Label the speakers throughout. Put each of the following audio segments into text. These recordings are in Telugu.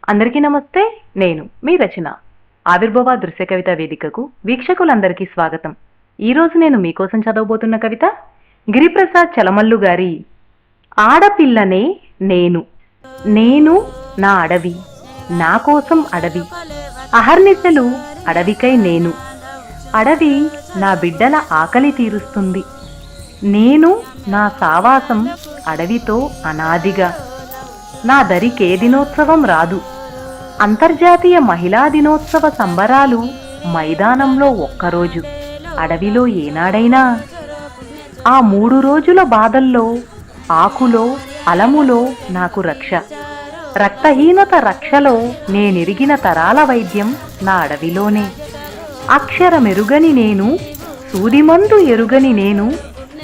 Speaker 1: అందరికీ నమస్తే. నేను మీ రచన. ఆవిర్భవ దృశ్య కవిత వేదికకు వీక్షకులందరికీ స్వాగతం. ఈరోజు నేను మీకోసం చదవబోతున్న కవిత గిరిప్రసాద్ చలమల్లు గారి ఆడపిల్లనే నేను. నేను నా అడవి, నా కోసం అడవి, అహర్నిశలు అడవికై నేను. అడవి నా బిడ్డల ఆకలి తీరుస్తుంది. నేను నా సావాసం అడవితో అనాదిగా. నా దరికే దినోత్సవం రాదు. అంతర్జాతీయ మహిళా దినోత్సవ సంబరాలు మైదానంలో ఒక్కరోజు, అడవిలో ఏనాడైనా. ఆ 3 రోజుల బాధల్లో ఆకులో అలములో నాకు రక్ష. రక్తహీనత రక్షలో నేనెరిగిన తరాల వైద్యం నా అడవిలోనే. అక్షరమెరుగని నేను, సూదిమందు ఎరుగని నేను,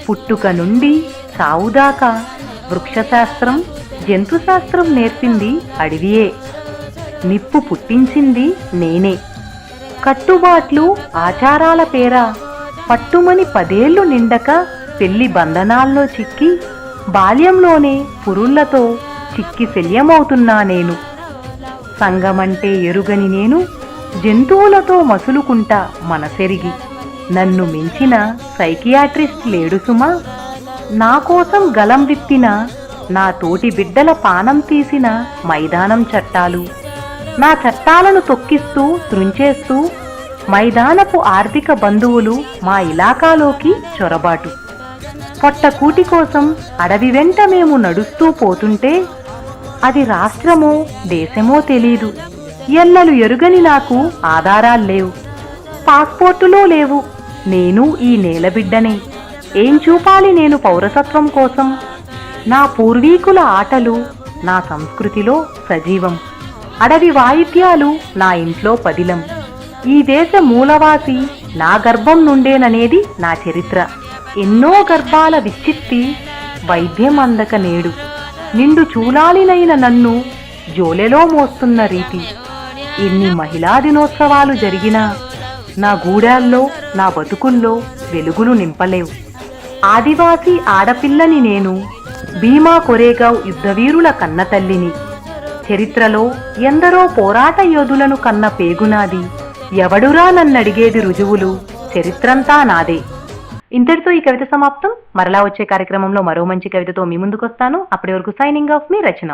Speaker 1: పుట్టుక నుండి చావుదాకా వృక్షశాస్త్రం జంతుశాస్త్రం నేర్పింది అడవియే. నిప్పు పుట్టించింది నేనే. కట్టుబాట్లు ఆచారాల పేర పట్టుమని 10 ఏళ్లు నిండక పెళ్లి బంధనాల్లో చిక్కి బాల్యంలోనే పురుళ్లతో చిక్కి శల్యమవుతున్నా నేను. సంగమంటే ఎరుగని నేను జంతువులతో మసులుకుంటా మనసెరిగి. నన్ను మించిన సైకియాట్రిస్ట్ లేడు సుమా. నా కోసం గలం విప్పిన నా తోటి బిడ్డల పానం తీసిన మైదానం చట్టాలు. నా చట్టాలను తొక్కిస్తూ త్రుంచేస్తూ మైదానపు ఆర్థిక బంధువులు మా ఇలాకాలోకి చొరబాటు. పొట్టకూటి కోసం అడవి వెంట మేము నడుస్తూ పోతుంటే అది రాష్ట్రమో దేశమో తెలీదు. ఎల్లలు ఎరుగని నాకు ఆధారాల్లేవు, పాస్పోర్టులో లేవు. నేను ఈ నేలబిడ్డనే. ఏం చూపాలి నేను పౌరసత్వం కోసం? నా పూర్వీకుల ఆటలు నా సంస్కృతిలో సజీవం. అడవి వాయిద్యాలు నా ఇంట్లో పదిలం. ఈ దేశ మూలవాసి నా గర్భం నుండేననేది నా చరిత్ర. ఎన్నో గర్భాల విచ్చిత్తి వైద్యం అందక నేడు. నిండు చూలాలినైన నన్ను జోలెలో మోస్తున్న రీతి. ఎన్ని మహిళా దినోత్సవాలు జరిగినా నా గూడాల్లో నా బతుకుల్లో వెలుగులు నింపలేవు. ఆదివాసీ ఆడపిల్లని నేను, భీమా కొరేగావ్ యుద్ధవీరుల కన్నతల్లిని. చరిత్రలో ఎందరో పోరాట యోధులను కన్న పేగునాది. ఎవడురా నన్నడిగేది రుజువులు, చరిత్రంతా నాదే. ఇంతటితో ఈ కవిత సమాప్తం. మరలా వచ్చే కార్యక్రమంలో మరో మంచి కవితతో మీ ముందుకొస్తాను. అప్పటి వరకు సైనింగ్ ఆఫ్ మీ రచన.